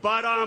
12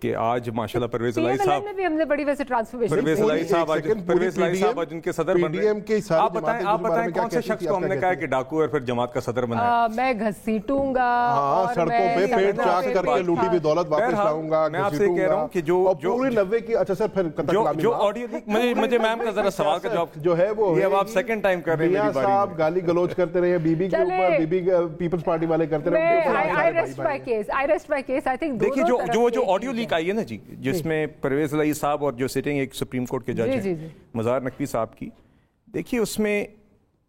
کہ آج ماشاءاللہ پرویز الہی صاحب میں بھی ہم نے بڑی ویسے ٹرانسفارمیشن پرویز الہی صاحب جن کے صدر بن رہے ہیں. آپ بتائیں کون سے شخص کو ہم نے کہا کہ ڈاکو اور پھر جماعت کا صدر بنا؟ میں گھسیٹوں گا، سڑکوں پہ پیٹ چاک کر کے لوٹی ہوئی دولت واپس لاؤں گا. میں آپ سے کہہ رہا ہوں کہ جو پوری 90 کی اچھا سر پھر جو آڈیو لیک مجھے میم کا ذرا سوال کا جواب جو ہے وہ یہ اب آپ سیکنڈ ٹائم کر رہے ہیں. میاں صاحب گالی گلوچ کرتے رہے، بی بی کے اوپر، بی بی پیپلز پارٹی والے کرتے رہے. دیکھیے جو آڈیو لیک آئی ہے نا جی، جس میں پرویز الہی صاحب اور جو سٹنگ ایک سپریم کورٹ کے جج ہیں مظاہر نقوی صاحب کی، دیکھیے اس میں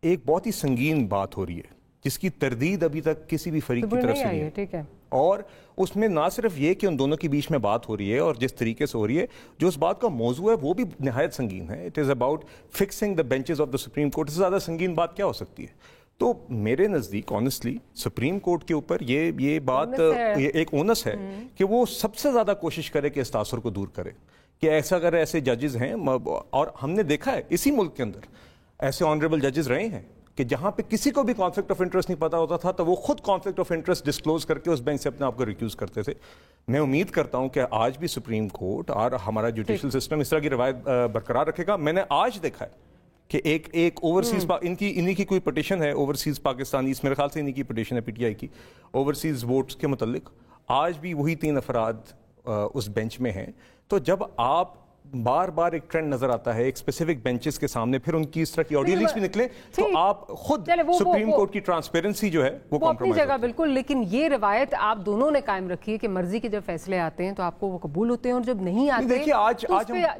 ایک بہت ہی سنگین بات ہو رہی ہے جس کی تردید ابھی تک کسی بھی فریق کی طرف سے نہیں ہے. اور اس میں نہ صرف یہ کہ ان دونوں کے بیچ میں بات ہو رہی ہے اور جس طریقے سے ہو رہی ہے، جو اس بات کا موضوع ہے وہ بھی نہایت سنگین ہے. It is about fixing the benches of the supreme court. اس سے زیادہ سنگین بات کیا ہو سکتی ہے؟ تو میرے نزدیک آنیسٹلی سپریم کورٹ کے اوپر یہ بات ایک اونس ہے کہ وہ سب سے زیادہ کوشش کرے کہ اس تاثر کو دور کرے کہ ایسا اگر ایسے ججز ہیں، اور ہم نے دیکھا ہے اسی ملک کے اندر ایسے آنریبل ججز رہے ہیں کہ جہاں پہ کسی کو بھی کانفلکٹ آف انٹرسٹ نہیں پتا ہوتا تھا تو وہ خود کانفلکٹ آف انٹرسٹ ڈسکلوز کر کے اس بینچ سے اپنے آپ کو ریکیوز کرتے تھے. میں امید کرتا ہوں کہ آج بھی سپریم کورٹ اور ہمارا جوڈیشل سسٹم اس طرح کی روایت برقرار رکھے گا. میں نے آج دیکھا ہے کہ ایک اوورسیز انہی کی کوئی پٹیشن ہے اوورسیز پاکستانی، میرے خیال سے انہی کی پٹیشن ہے پی ٹی آئی کی، اوورسیز ووٹس کے متعلق. آج بھی وہی 3 افراد اس بینچ میں ہیں. تو جب آپ بار بار ایک ٹرینڈ نظر آتا ہے ایک اسپیسیفک بینچز کے سامنے، پھر ان کی اس طرح کی آڈیو لیکس بھی نکلیں تو آپ خود سپریم کورٹ کی ٹرانسپیرنسی جو ہے وہ اپنی جگہ بالکل. لیکن یہ روایت آپ دونوں نے قائم رکھی ہے کہ مرضی کے جب فیصلے آتے ہیں تو آپ کو وہ قبول ہوتے ہیں اور جب نہیں آتے دیکھیے آج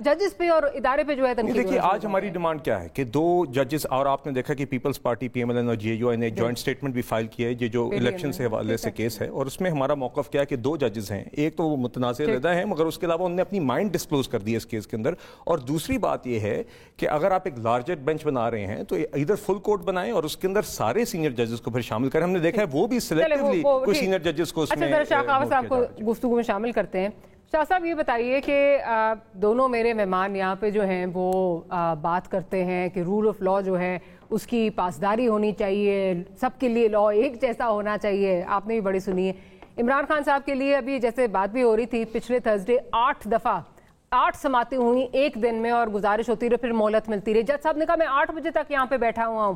ججز پہ اور ادارے پہ جو ہے تنقید. دیکھیے آج ہماری ڈیمانڈ کیا ہے کہ 2 ججز، اور آپ نے دیکھا کہ Peoples Party P M L N اور جے یو آئی نے جوائنٹ سٹیٹمنٹ بھی فائل کیا ہے یہ جو الیکشن سے حوالے سے کیس ہے، اور اس میں ہمارا موقف کیا ہے کہ 2 ججز ہیں، ایک تو وہ متنازع علیحدہ ہیں مگر اس کے علاوہ انہوں نے اپنی مائنڈ ڈسکلوز کر دی اس کیس کے اندر. اور دوسری بات یہ ہے کہ اگر آپ ایک لارجر بینچ بنا رہے ہیں تو ادھر فل کورٹ بنائیں اور اس کے اندر سارے سینئر ججز کو پھر شامل کریں. ہم نے دیکھا ہے وہ بھی سلیکٹیولی کچھ سینئر ججز کو اس میں. اچھا شاہ خاور صاحب کو گفتگو میں شامل کرتے ہیں. شاہ صاحب یہ بتائیے کہ دونوں میرے مہمان یہاں پہ جو ہیں وہ بات کرتے ہیں کہ رول آف لا جو ہے اس کی پاسداری ہونی چاہیے، سب کے لیے لا ایک جیسا ہونا چاہیے. آپ نے بھی بڑی سنی ہے. عمران خان صاحب کے لیے ابھی جیسے بات بھی ہو رہی تھی، پچھلے تھرسڈے 8 دفعہ 8 سماعتیں ہوئی ایک دن میں اور گزارش ہوتی رہی، پھر مہلت ملتی رہی. جج صاحب نے کہا میں 8 بجے تک یہاں پہ بیٹھا ہوا ہوں.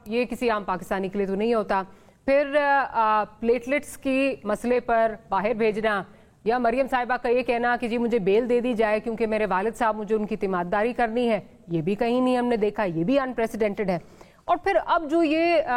یہ کسی عام پاکستانی کے لیے تو نہیں ہوتا. پھر پلیٹلیٹس کی مسئلے پر باہر بھیجنا، یا مریم صاحبہ کا یہ کہنا کہ جی مجھے بیل دے دی جائے کیونکہ میرے والد صاحب مجھے ان کی تیمارداری کرنی ہے، یہ بھی کہیں نہیں ہم نے دیکھا. یہ بھی انپریسیڈنٹڈ ہے. اور پھر اب جو یہ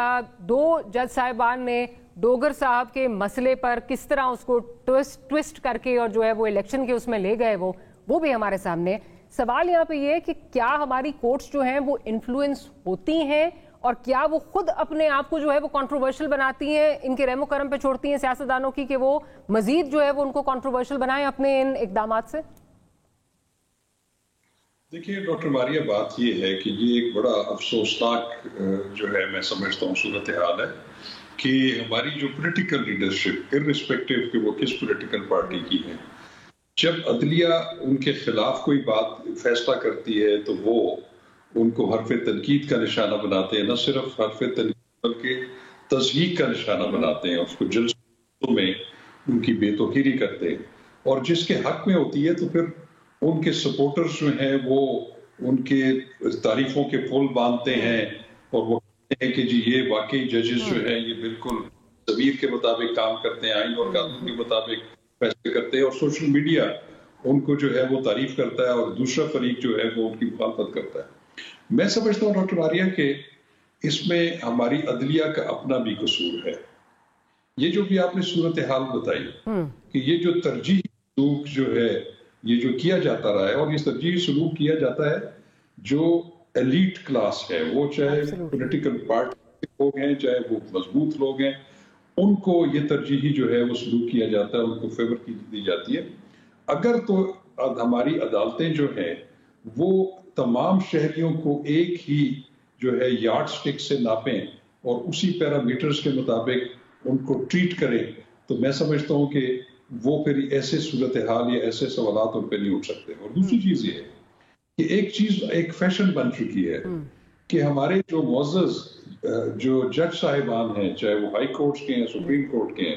2 جج صاحبان نے ڈوگر صاحب کے مسئلے پر کس طرح اس کو ٹوسٹ کر کے اور جو ہے وہ الیکشن کے اس میں لے گئے وہ بھی ہمارے سامنے. سوال یہاں پہ یہ ہے کہ کیا ہماری کورٹس جو ہیں وہ انفلوئنس ہوتی ہیں اور کیا وہ خود اپنے آپ کو جو ہے وہ کنٹروورشل بناتی ہیں، ان کے رحم و کرم پہ چھوڑتی ہیں سیاستدانوں کی کہ وہ مزید جو ہے وہ ان کو کنٹروورشل بنائیں اپنے ان اقدامات سے؟ دیکھیے ڈاکٹر ماریہ، بات یہ ہے کہ یہ ایک بڑا افسوسناک جو ہے میں سمجھتا ہوں صورتحال ہے کہ ہماری جو پولیٹیکل لیڈرشپ ارسپیکٹو کہ وہ کس پولیٹیکل پارٹی کی ہے، جب عدلیہ ان کے خلاف کوئی بات فیصلہ کرتی ہے تو وہ ان کو حرف تنقید کا نشانہ بناتے ہیں. نہ صرف حرف تنقید بلکہ تضحیق کا نشانہ بناتے ہیں. اس کو جلسوں میں ان کی بے توقیری کرتے ہیں، اور جس کے حق میں ہوتی ہے تو پھر ان کے سپورٹرز جو ہیں وہ ان کے تعریفوں کے پل باندھتے ہیں اور وہ کہتے ہیں کہ جی یہ واقعی ججز جو ہیں یہ بالکل ضمیر کے مطابق کام کرتے ہیں، آئین اور قانون کے مطابق فیصلے کرتے ہیں. اور سوشل میڈیا ان کو جو ہے وہ تعریف کرتا ہے اور دوسرا فریق جو ہے وہ ان کی مخالفت کرتا ہے. میں سمجھتا ہوں ڈاکٹر ماریہ کہ اس میں ہماری عدلیہ کا اپنا بھی قصور ہے. یہ جو بھی آپ نے صورتحال بتائی کہ یہ جو ترجیحی سلوک جو ہے یہ جو کیا جاتا رہا ہے، اور یہ ترجیحی سلوک کیا جاتا ہے جو ایلیٹ کلاس ہے، وہ چاہے پولیٹیکل پارٹی لوگ ہیں چاہے وہ مضبوط لوگ ہیں، ان کو یہ ترجیحی جو ہے وہ سلوک کیا جاتا ہے، ان کو فیور دی جاتی ہے. اگر تو ہماری عدالتیں جو ہیں وہ تمام شہریوں کو ایک ہی جو ہے یارڈ سٹک سے ناپیں اور اسی پیرامیٹرز کے مطابق ان کو ٹریٹ کریں تو میں سمجھتا ہوں کہ وہ پھر ایسے صورتحال یا ایسے سوالات ان پہ نہیں اٹھ سکتے. اور دوسری چیز یہ ہے کہ ایک چیز ایک فیشن بن چکی ہے کہ ہمارے جو معزز جو جج صاحبان ہیں چاہے وہ ہائی کورٹس کے ہیں سپریم کورٹ کے ہیں،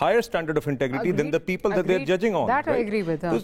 higher standard of integrity than the people that they're judging on. That I agree with.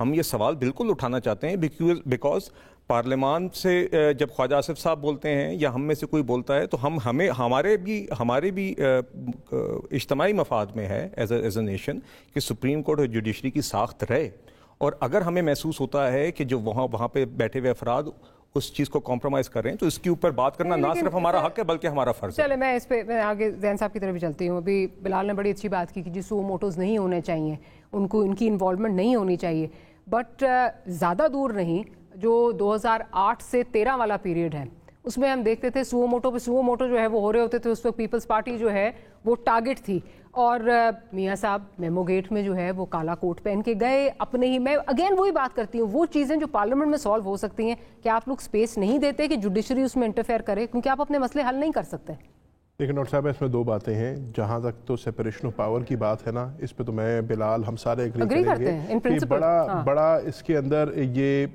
ہم یہ سوال بالکل اٹھانا چاہتے ہیں بیکاز پارلیمان سے جب خواجہ آصف صاحب بولتے ہیں یا ہم میں سے کوئی بولتا ہے تو ہمارے بھی اجتماعی مفاد میں ہے ایز اے نیشن کہ سپریم کورٹ اور جوڈیشری کی ساخت رہے. اور اگر ہمیں محسوس ہوتا ہے کہ جو وہاں پہ بیٹھے ہوئے افراد اس چیز کو کمپرومائز کر رہے ہیں تو اس کے اوپر بات کرنا نہ صرف ہمارا حق ہے بلکہ ہمارا فرض ہے. چلے میں اس پہ آگے زین صاحب کی طرف بھی چلتی ہوں. ابھی بلال نے بڑی اچھی بات کی کہ جی سو موٹوز نہیں ہونے چاہیے, ان کی انوالومنٹ نہیں ہونی چاہیے, بٹ زیادہ دور نہیں, جو 2008 سے 13 والا پیریڈ ہے اس میں ہم دیکھتے تھے سو موٹو جو ہے وہ ہو رہے ہوتے تھے, اس وقت پیپلز پارٹی جو ہے وہ ٹارگٹ تھی, اور میاں صاحب میمو گیٹ میں جو ہے وہ کالا کوٹ پہن کے گئے اپنے ہی. میں اگین وہی بات کرتی ہوں, وہ چیزیں جو پارلیمنٹ میں سالو ہو سکتی ہیں, کہ آپ لوگ سپیس نہیں دیتے کہ جوڈیشری اس میں انٹرفیئر کرے, کیونکہ آپ اپنے مسئلے حل نہیں کر سکتے. لیکن ڈاکٹر صاحب اس میں دو باتیں ہیں. جہاں تک تو سیپریشن آف پاور کی بات ہے نا, اس پہ تو میں بلال ہم سارے ایگری کریں گے کہ بڑا اس کے اندر یہ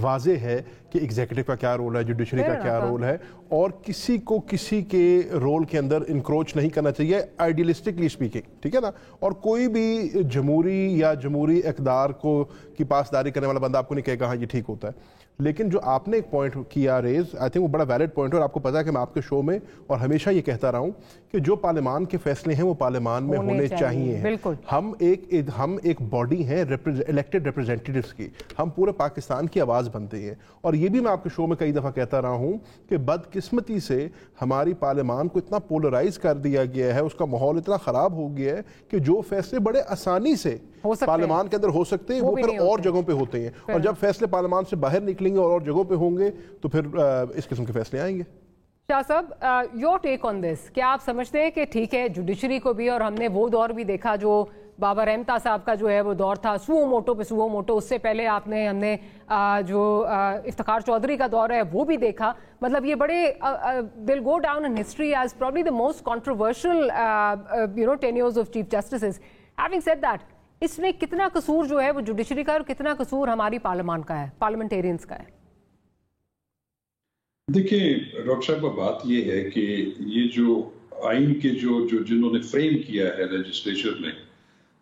واضح ہے کہ ایگزیکٹو کا کیا رول ہے, جوڈیشری کا کیا رول ہے, اور کسی کو کسی کے رول کے اندر انکروچ نہیں کرنا چاہیے آئیڈیلسٹکلی اسپیکنگ, ٹھیک ہے نا. اور کوئی بھی جمہوری یا جمہوری اقدار کی پاسداری کرنے والا بندہ آپ کو نہیں کہے گا ہاں یہ ٹھیک ہوتا ہے. لیکن جو آپ نے ایک پوائنٹ کیا ریز, آئی تھنک وہ بڑا ویلڈ پوائنٹ ہے, اور آپ کو پتہ ہے کہ میں آپ کے شو میں اور ہمیشہ یہ کہتا رہا ہوں کہ جو پارلیمان کے فیصلے ہیں وہ پارلیمان میں ہونے چاہیے. ہم ایک باڈی ہیں الیکٹڈ ریپرزینٹیٹیوز کی, ہم پورے پاکستان کی آواز بنتے ہیں. اور یہ بھی میں آپ کے شو میں کئی دفعہ کہتا رہا ہوں کہ بدقسمتی سے ہماری پارلیمان کو اتنا پولرائز کر دیا گیا ہے, اس کا ماحول اتنا خراب ہو گیا ہے کہ جو فیصلے بڑے آسانی سے پارلیمان کے اندر ہو سکتے ہیں وہ پھر اور جگہوں پہ ہوتے ہیں, اور جب فیصلے پارلیمان سے باہر نکلیں گے اور جگہوں پہ ہوں گے تو پھر اس قسم کے فیصلے آئیں گے. شاہ صاحب, یور ٹیک آن دس, کیا آپ سمجھتے ہیں کہ ٹھیک ہے جوڈیشری کو بھی, اور ہم نے وہ دور بھی دیکھا جو بابر احمد صاحب کا جو ہے وہ دور تھا سو موٹو, اس سے پہلے ہم نے جو افتخار چودھری کا دور ہے وہ بھی دیکھا. مطلب یہ بڑے they'll go down in history as probably the most controversial tenures of chief justices. Having said that, اس میں کتنا قصور جو ہے وہ جوڈیشری کا اور کتنا قصور ہماری پارلیمان کا ہے, پارلیمنٹیرینز کا ہے؟ دیکھیں ڈاکٹر صاحب, بات یہ ہے کہ یہ جو آئین کے جو جنہوں نے فریم کیا ہے لیجسلیچر نے,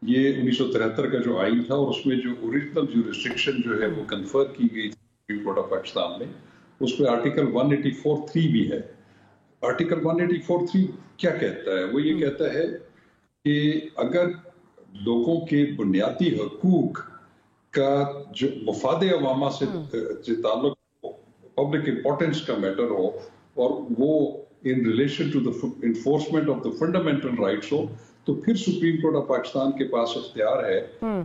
یہ 1973 کا جو آئین تھا, اور اس میں جو اوریجنل جورسڈکشن جو ہے وہ کنفر کی گئی تھی سپریم کورٹ آف پاکستان میں, اس پہ آرٹیکل 184(3) بھی ہے. آرٹیکل 184(3) کیا کہتا ہے؟ وہ یہ کہتا ہے کہ اگر لوگوں کے بنیادی حقوق کا جو مفاد عوامہ سے تعلق پبلک امپورٹنس کا میٹر ہو, اور وہ in relation to the enforcement of the fundamental rights ہو, تو پھر سپریم کورٹ آف پاکستان کے پاس اختیار ہے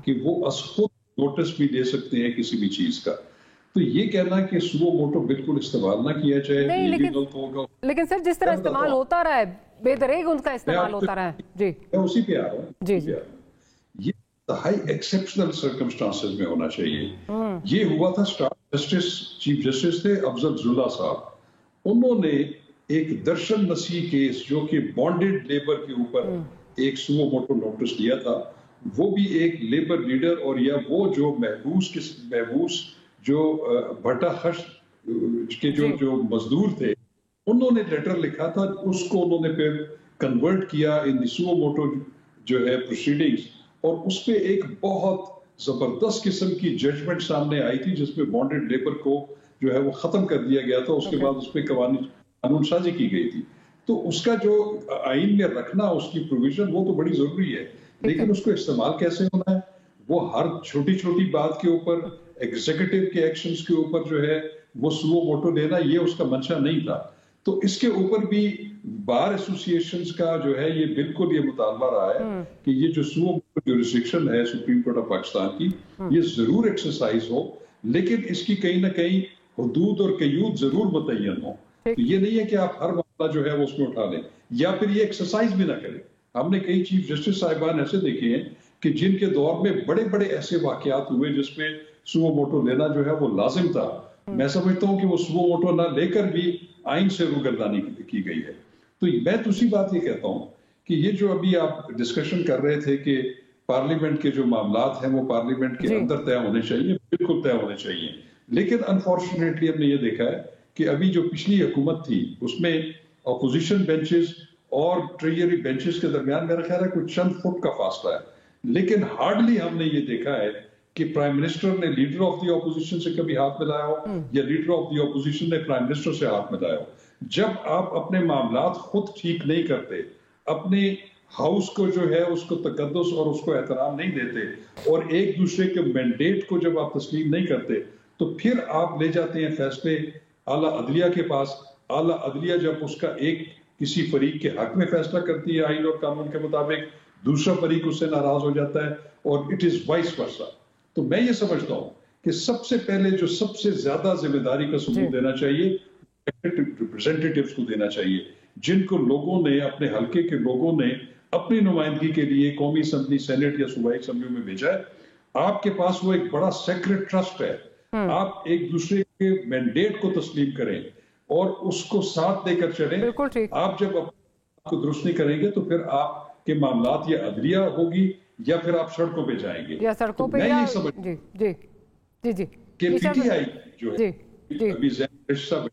کہ وہ از خود نوٹس بھی دے سکتے ہیں کسی بھی چیز کا. تو یہ کہنا کہ سو موٹو بالکل استعمال نہ کیا جائے, لیکن سر جس طرح استعمال ہوتا رہا ہے بے دریغ ان کا استعمال ہوتا رہا ہے. جی میں اسی پہ آ رہا ہوں. جی یہ ہائی ایکسیپشنل سرکمسٹانسز میں ہونا چاہیے. یہ ہوا تھا چیف جسٹس تھے افضل زلہ صاحب, انہوں نے ایک درشن نسیح کیس جو کہ بانڈڈ لیبر کے اوپر ایک سو موٹو نوٹس دیا تھا, وہ بھی ایک لیبر لیڈر اور یا وہ جو محبوس جو بھٹا خشت کے جو مزدور تھے, انہوں نے لیٹر لکھا تھا, اس کو انہوں نے پھر کنورٹ کیا ان سو موٹو جو ہے پروسیڈنگز, اور اس پہ ایک بہت زبردست قسم کی ججمنٹ سامنے آئی تھی جس میں بانڈڈ لیبر کو جو ہے وہ ختم کر دیا گیا تھا. اس کے بعد اس پہ قانون سازی کی گئی تھی. تو اس کا جو آئین میں رکھنا اس کی پروویژن وہ تو بڑی ضروری ہے, لیکن اس کو استعمال کیسے ہونا ہے, وہ ہر چھوٹی چھوٹی بات کے اوپر ایگزیکٹو کے ایکشنز کے اوپر جو ہے وہ سو موٹو لینا, یہ اس کا منشا نہیں تھا. تو اس کے اوپر بھی بار ایسوسیشنز کا جو ہے یہ بالکل یہ مطالبہ رہا ہے کہ یہ جو سو موٹو جورسڈکشن ہے سپریم کورٹ آف پاکستان کی, یہ ضرور ایکسرسائز ہو, لیکن اس کی کہیں نہ کہیں حدود اور قیود ضرور متعین ہو. تو یہ نہیں ہے کہ آپ ہر معاملہ جو ہے وہ اس میں اٹھا لیں یا پھر یہ ایکسرسائز بھی نہ کریں. ہم نے کئی چیف جسٹس صاحبان ایسے دیکھے ہیں کہ جن کے دور میں بڑے بڑے ایسے واقعات ہوئے جس میں سو موٹو لینا جو ہے وہ لازم تھا. میں سمجھتا ہوں کہ وہ سو موٹو نہ لے کر بھی آئین سے روگردانی کی گئی ہے. تو میں دوسری بات یہ کہتا ہوں کہ یہ جو ابھی آپ ڈسکشن کر رہے تھے کہ پارلیمنٹ کے جو معاملات ہیں وہ پارلیمنٹ کے اندر طے ہونے چاہیے, بالکل طے ہونے چاہیے, لیکن انفارچونیٹلی ہم نے یہ دیکھا ہے کہ ابھی جو پچھلی حکومت تھی اس میں اپوزیشن بینچز اور ٹریجری بینچز کے درمیان میرا خیال ہے کوئی چند فٹ کا فاصلہ ہے, لیکن ہارڈلی ہم نے یہ دیکھا ہے کہ پرائم منسٹر نے لیڈر آف دی اپوزیشن سے کبھی ہاتھ ملایا ہو یا لیڈر آف دی اپوزیشن نے پرائم منسٹر سے ہاتھ ملایا ہو. جب آپ اپنے معاملات خود ٹھیک نہیں کرتے, اپنے ہاؤس کو جو ہے اس کو تقدس اور اس کو احترام نہیں دیتے, اور ایک دوسرے کے مینڈیٹ کو جب آپ تسلیم نہیں کرتے, تو پھر آپ لے جاتے ہیں فیصلے اعلیٰ عدلیہ کے پاس. اعلیٰ عدلیہ جب اس کا ایک کسی فریق کے حق میں فیصلہ کرتی ہے آئین اور قانون کے مطابق, دوسرا فریق اس سے ناراض ہو جاتا ہے, اور اٹ از وائس ورسا. تو میں یہ سمجھتا ہوں کہ سب سے پہلے جو سب سے زیادہ ذمہ داری کا ثبوت دینا چاہیے ریپرزینٹیٹیوز کو دینا چاہیے, جن کو لوگوں نے, اپنے حلقے کے لوگوں نے اپنی نمائندگی کے لیے قومی اسمبلی, سینٹ یا صوبائی اسمبلیوں میں بھیجا ہے. آپ کے پاس وہ ایک بڑا سیکرٹ ٹرسٹ ہے. آپ ایک دوسرے کے مینڈیٹ کو تسلیم کریں اور اس کو ساتھ دے کر چلیں. آپ جب کو درست نہیں کریں گے تو پھر آپ کے معاملات یا عدلیہ ہوگی یا پھر آپ سڑکوں پہ جائیں گے. یا سڑکوں پہ, میں یہ سمجھتا جی کہ پی ٹی آئی جو ہے ابھی صاحب,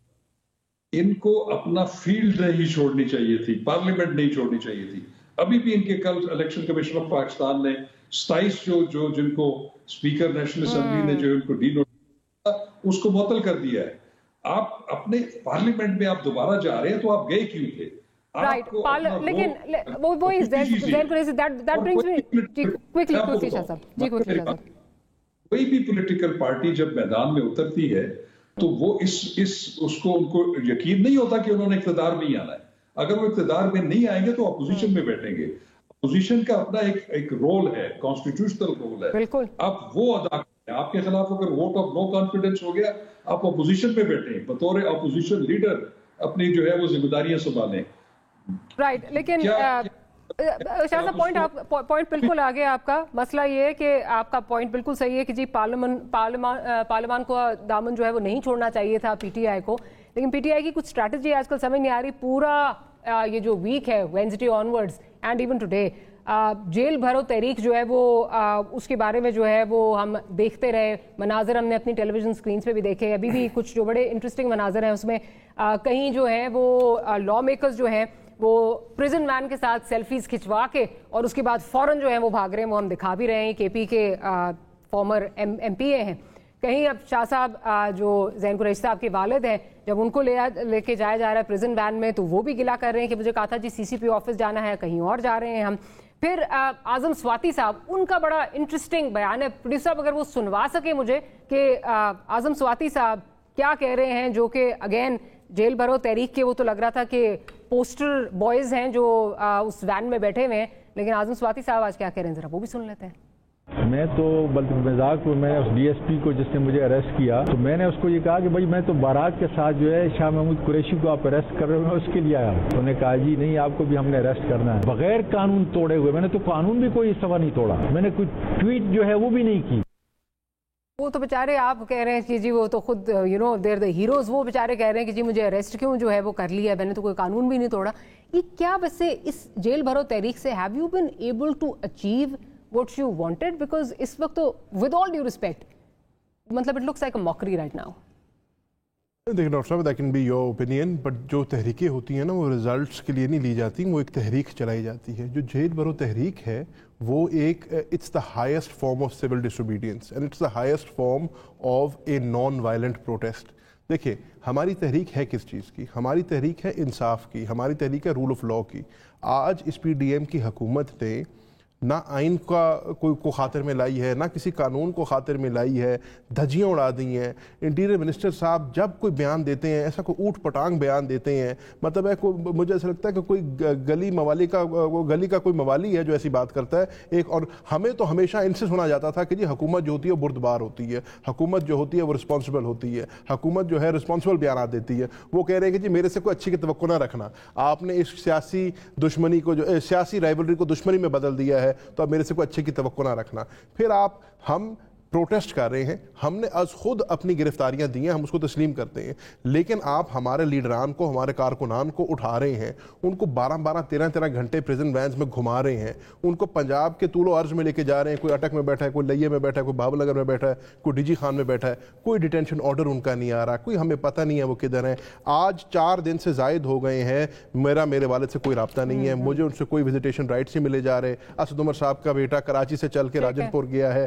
ان کو اپنا فیلڈ نہیں چھوڑنی چاہیے تھی, پارلیمنٹ نہیں چھوڑنی چاہیے تھی. ابھی بھی ان کے کل الیکشن کمیشن آف پاکستان نے 27 جن کو اسپیکر نیشنل اسمبلی نے جو ان کو ڈی نوٹس اس کو معطل کر دیا ہے. آپ اپنے پارلیمنٹ میں آپ دوبارہ جا رہے ہیں تو آپ گئے کیوں تھے؟ لیکن کوئی بھی پولیٹیکل پارٹی جب میدان میں اترتی ہے تو وہ اس کو ان کو یقین نہیں ہوتا کہ انہوں نے اقتدار میں ہی آنا ہے. اگر وہ اقتدار میں نہیں آئیں گے تو اپوزیشن میں بیٹھیں گے. اپوزیشن کا اپنا ایک رول ہے, کانسٹیٹیوشنل رول ہے. آپ وہ ادا کریں. آپ کے خلاف اگر ووٹ آف نو کانفیڈنس ہو گیا, آپ اپوزیشن میں بیٹھیں, بطور اپوزیشن لیڈر اپنی جو ہے وہ ذمہ داریاں سنبھالیں. رائٹ, لیکن شاہ صاحب پوائنٹ بالکل آگے آپ کا. مسئلہ یہ ہے کہ آپ کا پوائنٹ بالکل صحیح ہے کہ جی پارلیمان کو دامن جو ہے وہ نہیں چھوڑنا چاہیے تھا پی ٹی آئی کو, لیکن پی ٹی آئی کی کچھ اسٹریٹجی آج کل سمجھ نہیں آ رہی. پورا یہ جو ویک ہے Wednesday onwards and even today, جیل بھرو تحریک جو ہے وہ اس کے بارے میں جو ہے وہ ہم دیکھتے رہے. مناظر ہم نے اپنی ٹیلی ویژن اسکرینس پہ بھی دیکھے. ابھی بھی کچھ جو بڑے انٹرسٹنگ مناظر ہیں اس میں کہیں جو ہیں وہ لا میکرز جو ہیں وہ پریزن وین کے ساتھ سیلفیز کھچوا کے اور اس کے بعد فوراً جو ہے وہ بھاگ رہے ہیں. وہ ہم دکھا بھی رہے ہیں, کے پی کے فارمر ایم پی اے ہیں. کہیں اب شاہ صاحب جو زین قریشی صاحب کے والد ہیں, جب ان کو لے کے جایا جا رہا ہے پریزن وین میں, تو وہ بھی گلا کر رہے ہیں کہ مجھے کہا تھا جی سی سی پی آفس جانا ہے, کہیں اور جا رہے ہیں ہم. پھر اعظم سواتی صاحب, ان کا بڑا انٹرسٹنگ بیان ہے. پروڈیوسر صاحب اگر وہ سنوا سکے مجھے کہ اعظم سواتی صاحب کیا کہہ رہے ہیں, جو کہ اگین جیل بھرو تحریک کے وہ تو لگ رہا تھا کہ پوسٹر بوائز ہیں جو اس وین میں بیٹھے ہوئے ہیں, لیکن اعظم سواتی صاحب آج کیا کہہ رہے ہیں ذرا وہ بھی سن لیتے ہیں. میں تو بلکہ مزاق میں اس ڈی ایس پی کو جس نے مجھے اریسٹ کیا تو میں نے اس کو یہ کہا کہ بھائی میں تو بارات کے ساتھ جو ہے شاہ محمود قریشی کو آپ اریسٹ کر رہے ہو, میں اس کے لیے آیا. انہوں نے کہا جی نہیں, آپ کو بھی ہم نے اریسٹ کرنا ہے بغیر قانون توڑے ہوئے. میں نے تو قانون بھی کوئی سوا نہیں توڑا, میں نے کوئی ٹویٹ جو ہے وہ بھی نہیں کی. وہ تو بیچارے آپ کہہ رہے ہیں کہ جی وہ تو خود دیر دا ہیروز, وہ بیچارے کہہ رہے ہیں کہ جی مجھے اریسٹ کیوں جو ہے وہ کر لیا, میں نے تو کوئی قانون بھی نہیں توڑا. یہ کیا ویسے اس جیل بھرو تحریک سے have you been able to achieve what you wanted? Because اس وقت تو with all due respect مطلب it looks like a mockery right now. دیکھیں ڈاکٹر صاحب, that can be your opinion, but جو تحریکیں ہوتی ہیں نا وہ ریزلٹس کے لیے نہیں لی جاتی, وہ ایک تحریک چلائی جاتی ہے. جو جیل بھرو تحریک ہے وہ ایک it's the highest form of civil disobedience and it's the highest form of a non-violent protest. دیکھیں ہماری تحریک ہے کس چیز کی؟ ہماری تحریک ہے انصاف کی, ہماری تحریک ہے رول آف لاء کی. آج اس پی ڈی ایم کی حکومت نے نہ آئین کو خاطر میں لائی ہے, نہ کسی قانون کو خاطر میں لائی ہے, دھجیاں اڑا دی ہیں. انٹیریئر منسٹر صاحب جب کوئی بیان دیتے ہیں ایسا کوئی اوٹ پٹانگ بیان دیتے ہیں, مطلب ہے مجھے ایسا لگتا ہے کہ کوئی گلی کا کوئی موالی ہے جو ایسی بات کرتا ہے ایک. اور ہمیں تو ہمیشہ ان سے سنا جاتا تھا کہ جی حکومت جو ہوتی ہے وہ بردبار ہوتی ہے, حکومت جو ہوتی ہے وہ رسپانسبل ہوتی ہے, حکومت جو ہے رسپانسبل بیانات دیتی ہے. وہ کہہ رہے ہیں کہ جی میرے سے کوئی اچھی کی توقع نہ رکھنا, آپ نے اس سیاسی دشمنی کو جو سیاسی رائیولری کو دشمنی میں بدل دیا ہے تو اب میرے سے کوئی اچھے کی توقع نہ رکھنا. پھر ہم پروٹیسٹ کر رہے ہیں, ہم نے از خود اپنی گرفتاریاں دی ہیں, ہم اس کو تسلیم کرتے ہیں, لیکن آپ ہمارے لیڈران کو, ہمارے کارکنان کو اٹھا رہے ہیں, ان کو 12-13 گھنٹے پریزن وینز میں گھما رہے ہیں, ان کو پنجاب کے طول و عرض میں لے کے جا رہے ہیں. کوئی اٹک میں بیٹھا ہے, کوئی لئے میں بیٹھا ہے, کوئی بابل نگر میں بیٹھا ہے, کوئی ڈی جی خان میں بیٹھا ہے, کوئی ڈیٹینشن آرڈر ان کا نہیں آ رہا, کوئی ہمیں پتہ نہیں ہے وہ کدھر ہیں. آج 4 دن سے زائد ہو گئے ہیں, میرے والد سے کوئی رابطہ نہیں ہے, مجھے ان سے کوئی وزیٹیشن رائٹس نہیں ملے جا رہے. اسد عمر صاحب کا بیٹا کراچی سے چل کے راجن پور گیا ہے,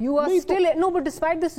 you are still no, but despite this,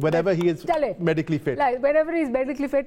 whenever he is medically fit. Whenever he is medically fit,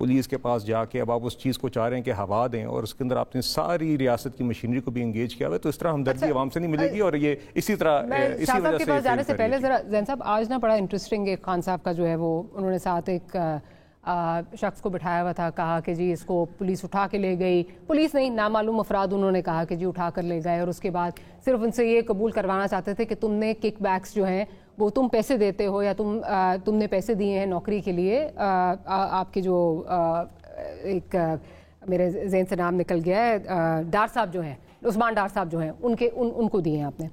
police کے پاس جا کے اب آپ اس چیز کو چاہ رہے ہیں کہ ہوا دیں اور اس کے اندر آپ نے ساری ریاست کی مشینری کو بھی انگیج کیا ہوا ہے، تو اس طرح ہمدردی عوام سے نہیں ملے گی. اور یہ اسی طرح شاہ صاحب کے پاس جانے سے پہلے ذرا زین صاحب آج نا بڑا انٹرسٹنگ ایک خان صاحب کا جو ہے وہ انہوں نے ساتھ ایک شخص کو بٹھایا ہوا تھا, کہا کہ جی اس کو پولیس اٹھا کے لے گئی, پولیس نہیں نامعلوم افراد انہوں نے کہا کہ جی اٹھا کر لے گئے, اور اس کے بعد صرف ان سے یہ قبول کروانا چاہتے تھے کہ تم نے کک بیکس جو ہیں وہ تم پیسے دیتے ہو یا تم نے پیسے دیے ہیں نوکری کے لیے, آپ کے جو ایک میرے ذہن سے نام نکل گیا ہے, ڈار صاحب جو ہیں, عثمان ڈار صاحب جو ہیں, ان کو دیے ہیں آپ نے.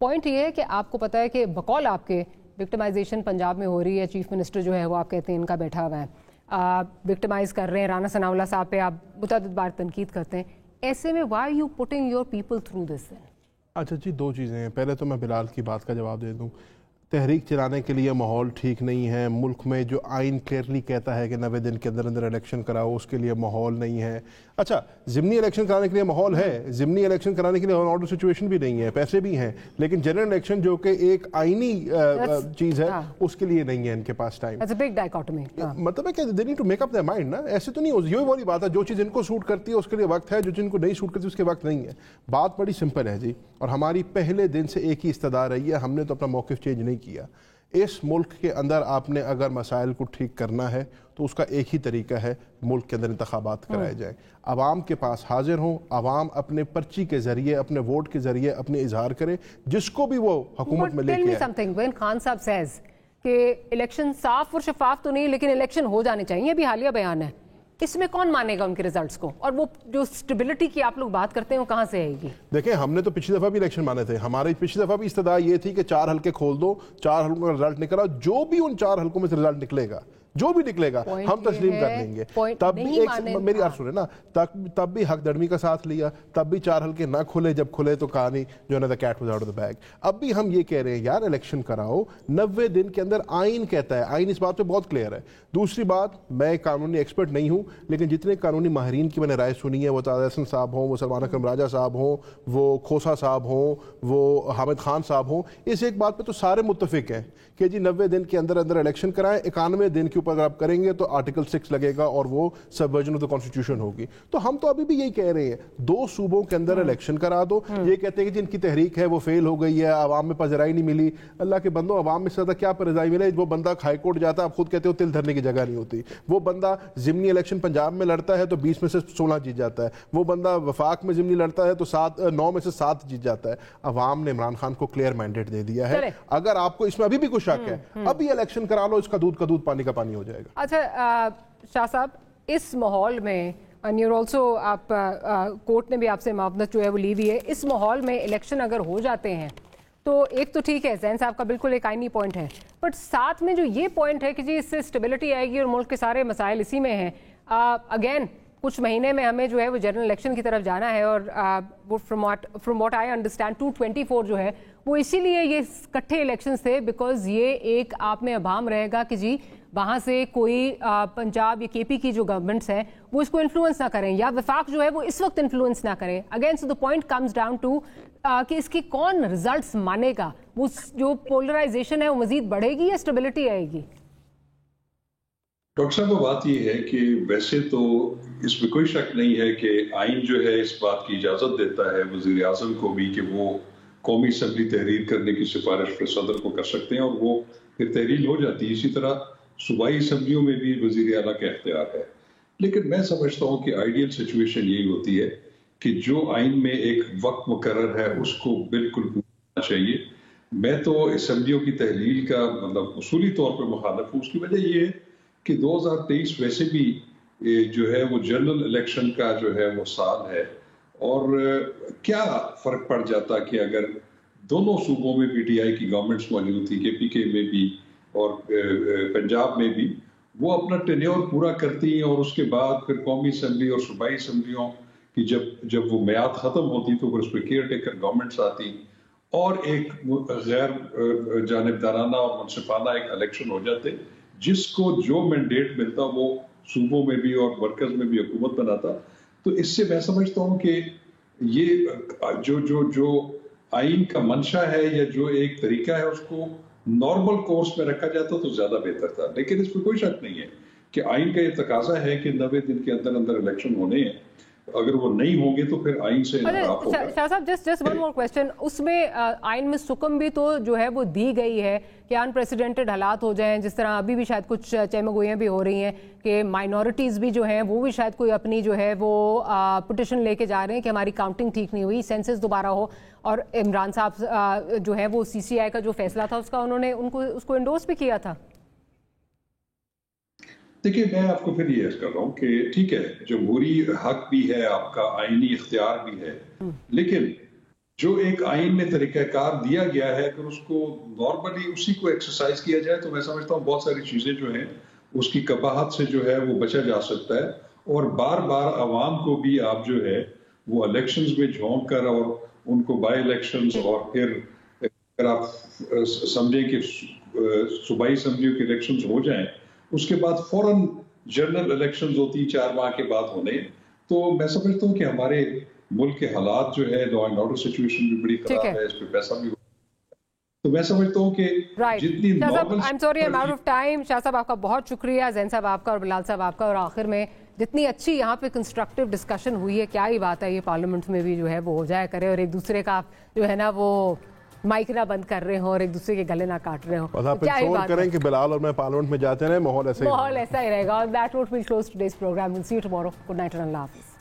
پوائنٹ یہ ہے کہ آپ کو پتہ ہے کہ بقول آپ کے وکٹمائزیشن پنجاب میں ہو رہی ہے, چیف منسٹر جو ہے وہ آپ کہتے ہیں ان کا بیٹھا ہوا ہے, وکٹمائز کر رہے ہیں, رانا ثناء اللہ صاحب پہ آپ متعدد بار تنقید کرتے ہیں, ایسے میں why you putting your people through this? اچھا جی, دو چیزیں ہیں. پہلے تو میں بلال کی بات کا جواب دے دوں. تحریک چلانے کے لیے ماحول ٹھیک نہیں ہے ملک میں, جو آئین کلیئرلی کہتا ہے کہ 90 دن کے اندر اندر الیکشن کراؤ, اس کے لیے ماحول نہیں ہے. اچھا ضمنی الیکشن کرانے کے لیے ماحول ہے, ضمنی الیکشن کرانے کے لیے آرڈر سچویشن بھی نہیں ہے, پیسے بھی ہیں, لیکن جنرل الیکشن جو کہ ایک آئینی چیز ہے اس کے لیے نہیں ہے ان کے پاس ٹائم. مطلب ہے کہ they need to make up their mind نا, ایسے تو نہیں ہو, یہی والی بات ہے, جو چیز ان کو سوٹ کرتی ہے اس کے لیے وقت ہے, جو جن کو نہیں سوٹ کرتی اس کے وقت نہیں ہے. بات بڑی سمپل ہے جی, اور ہماری پہلے دن سے ایک ہی استدعا رہی ہے, ہم نے تو اپنا موقف چینج نہیں کیا. اس ملک کے اندر آپ نے اگر مسائل کو ٹھیک کرنا ہے تو اس کا ایک ہی طریقہ ہے, ملک کے اندر انتخابات کرائے جائیں, عوام کے پاس حاضر ہوں, عوام اپنے پرچی کے ذریعے, اپنے ووٹ کے ذریعے اپنے اظہار کرے, جس کو بھی وہ حکومت میں لے کے آئے. خان صاحب سیز کہ الیکشن صاف اور شفاف تو نہیں, لیکن الیکشن ہو جانے چاہیے, ابھی حالیہ بیان ہے, اس میں کون مانے گا ان کے ریزلٹس کو؟ اور وہ جو سٹیبلٹی کی آپ لوگ بات کرتے ہیں وہ کہاں سے آئے گی؟ دیکھیں ہم نے تو پچھلی دفعہ بھی الیکشن مانے تھے, ہماری پچھلی دفعہ بھی استدعا یہ تھی کہ 4 حلقے کھول دو, 4 حلقوں کا رزلٹ نکلا, جو بھی ان 4 حلقوں میں سے رزلٹ نکلے گا, جو بھی نکلے گا ہم تسلیم کر لیں گے. تب بھی میری عرض سنیں نا, تب بھی حق درمی کا ساتھ لیا, تب بھی 4 حلقے نہ کھلے, جب کھلے تو کہانی جو ہے نا cat was out of the bag. اب بھی ہم یہ کہہ رہے ہیں یار الیکشن کراؤ 90 دن کے اندر, آئین کہتا ہے, آئین اس بات پہ بہت کلیئر ہے. دوسری بات, میں قانونی ایکسپرٹ نہیں ہوں, لیکن جتنے قانونی ماہرین کی میں نے رائے سنی ہے, وہ طاہر حسن صاحب ہوں, وہ سلمان اکرم راجہ صاحب ہوں, وہ کھوسا صاحب ہوں, وہ حامد خان صاحب ہوں, اس ایک بات پہ تو سارے متفق ہیں کہ جی 90 دن کے اندر اندر الیکشن کرائیں. 91 دن کے اوپر اگر آپ کریں گے تو آرٹیکل 6 لگے گا اور وہ سبورجن آف دا کانسٹیٹیوشن ہوگی. تو ہم تو ابھی بھی یہی کہہ رہے ہیں 2 صوبوں کے اندر الیکشن کرا دو. یہ کہتے ہیں کہ جن کی تحریک ہے وہ فیل ہو گئی ہے, عوام میں پذیرائی نہیں ملی. اللہ کے بندوں, عوام میں سے زیادہ کیا پذیرائی ملے؟ وہ بندہ ہائی کورٹ جاتا ہے, آپ خود کہتے ہو تل دھرنے کی جگہ نہیں ہوتی. وہ بندہ ضمنی الیکشن پنجاب میں لڑتا ہے تو 20 میں سے 16 جیت جاتا ہے. وہ بندہ وفاق میں ضمنی لڑتا ہے تو 9 میں سے 7 جیت جاتا ہے. عوام نے عمران خان کو کلیئر مینڈیٹ دے دیا ہے. اگر آپ کو اس میں ابھی بھی کچھ شک ہے, ابھی الیکشن کرا لو, اس کا دودھ پانی کا پانی ہو جائے گا. اچھا شاہ صاحب, اس ماحول میں آپ کورٹ نے بھی آپ سے معاونت جو ہے وہ لی ہوئی ہے, اس ماحول میں الیکشن اگر ہو جاتے ہیں تو ایک تو ٹھیک ہے, زین صاحب کا بالکل ایک آئینی پوائنٹ ہے, بٹ ساتھ میں جو یہ پوائنٹ ہے کہ جی اس سے اسٹیبلٹی آئے گی اور ملک کے سارے مسائل اسی میں ہیں. اگین کچھ مہینے میں ہمیں جو ہے وہ جنرل الیکشن کی طرف جانا ہے, اور فرام واٹ آئی انڈرسٹینڈ 224 جو ہے وہ اسی لیے یہ کٹھے الیکشنز تھے, بیکاز یہ ایک آپ میں ابہام رہے گا کہ جی وہاں سے کوئی پنجاب یا کے پی کی جو گورنمنٹس ہیں وہ اس کو انفلوئنس نہ کریں, یا وفاق جو ہے وہ اس وقت انفلوئنس نہ کریں. Again so the point comes down to کہ اس کی کون ریزلٹس مانے گا, وہ جو پولرائزیشن ہے وہ مزید بڑھے گی یا اسٹیبلٹی آئے گی؟ ڈاکٹر صاحب وہ بات یہ ہے کہ ویسے تو اس میں کوئی شک نہیں ہے کہ آئین جو ہے اس بات کی اجازت دیتا ہے وزیر اعظم کو بھی کہ وہ قومی اسمبلی تحریر کرنے کی سفارش پھر صدر کو کر سکتے ہیں, اور وہ پھر تحریر ہو جاتی ہے. اسی طرح صوبائی اسمبلیوں میں بھی وزیر اعلیٰ کا اختیار ہے. لیکن میں سمجھتا ہوں کہ آئیڈیل سچویشن یہی ہوتی ہے کہ جو آئین میں ایک وقت مقرر ہے اس کو بالکل پورا چاہیے. میں تو اسمبلیوں کی تحلیل کا مطلب اصولی طور پر مخالف ہوں. اس کی وجہ یہ ہے کہ 2023 ویسے بھی جو ہے وہ جنرل الیکشن کا جو ہے وہ سال ہے, اور کیا فرق پڑ جاتا کہ اگر دونوں صوبوں میں پی ٹی آئی کی گورنمنٹس موجود تھی, کے پی کے میں بھی اور پنجاب میں بھی, وہ اپنا ٹینیور پورا کرتی ہیں, اور اس کے بعد پھر قومی اسمبلی اور صوبائی اسمبلیوں کی جب وہ میعاد ختم ہوتی تو پھر اس پہ کیئر ٹیکر گورنمنٹس آتی, اور ایک غیر جانبدارانہ اور منصفانہ ایک الیکشن ہو جاتے, جس کو جو مینڈیٹ ملتا وہ صوبوں میں بھی اور مرکز میں بھی حکومت بناتا. تو اس سے میں سمجھتا ہوں کہ یہ جو آئین کا منشا ہے یا جو ایک طریقہ ہے اس کو نارمل کورس میں رکھا جاتا تو زیادہ بہتر تھا. لیکن اس میں کوئی شک نہیں ہے کہ آئین کا یہ تقاضا ہے کہ 90 دن کے اندر اندر الیکشن ہونے ہیں، اگر وہ نہیں ہوں گے تو پھر آئین سے انحراف ہوگا۔ شاہ صاحب جسٹ ون مور کویسچن، اس میں آئین میں سکم بھی تو جو ہے وہ دی گئی ہے کہ انپریسیڈنٹڈ حالات ہو جائیں، جس طرح ابھی بھی شاید کچھ چہمگوئیاں بھی ہو رہی ہیں کہ مائنورٹیز بھی جو ہیں وہ بھی شاید کوئی اپنی جو ہے وہ پٹیشن لے کے جا رہے ہیں کہ ہماری کاؤنٹنگ ٹھیک نہیں ہوئی، سینسس دوبارہ ہو، اور عمران صاحب جو ہے وہ سی سی آئی کا جو فیصلہ تھا اس کا انہوں نے اس کو انڈورس بھی کیا تھا۔ دیکھیے میں آپ کو پھر یہ عرض کر رہا ہوں کہ ٹھیک ہے جمہوری حق بھی ہے، آپ کا آئینی اختیار بھی ہے، لیکن جو ایک آئین میں طریقہ کار دیا گیا ہے اگر اس کو نارملی اسی کو ایکسرسائز کیا جائے تو میں سمجھتا ہوں بہت ساری چیزیں جو ہیں اس کی قباحت سے جو ہے وہ بچا جا سکتا ہے، اور بار بار عوام کو بھی آپ جو ہے وہ الیکشنز میں جھونک کر اور ان کو بائی الیکشنز، اور پھر اگر آپ سمجھیں کہ صوبائی اسمبلیوں کے الیکشنز ہو جائیں اس کے بعد فوراً جنرل الیکشنز ہوتی 4 ماہ کے بعد ہونے، تو میں سمجھتا ہوں کہ ہمارے ملک کے حالات جو ہے لا اینڈ آرڈر سچویشن بھی بڑی خراب ہے، اس پہ پیسہ بھی، تو میں سمجھتا ہوں کہ جتنی نارمل شاہ صاحب آپ کا بہت شکریہ، زین صاحب آپ کا اور بلال صاحب آپ کا، اور آخر میں جتنی اچھی یہاں پہ کنسٹرکٹیو ڈسکشن ہوئی ہے، کیا ہی بات ہے، یہ پارلیمنٹ میں بھی جو ہے وہ ہو جایا کرے، اور ایک دوسرے کا جو ہے نا وہ مائک نہ بند کر رہے ہوں اور ایک دوسرے کے گلے نہ کاٹ رہے ہوں، کیا ہی بات کریں کہ بلال اور میں پارلیمنٹ میں جاتے رہے، ماحول ایسا ہی رہے گا۔ اور that would be close today's programme, well see you tomorrow, good night and Allah حافظ۔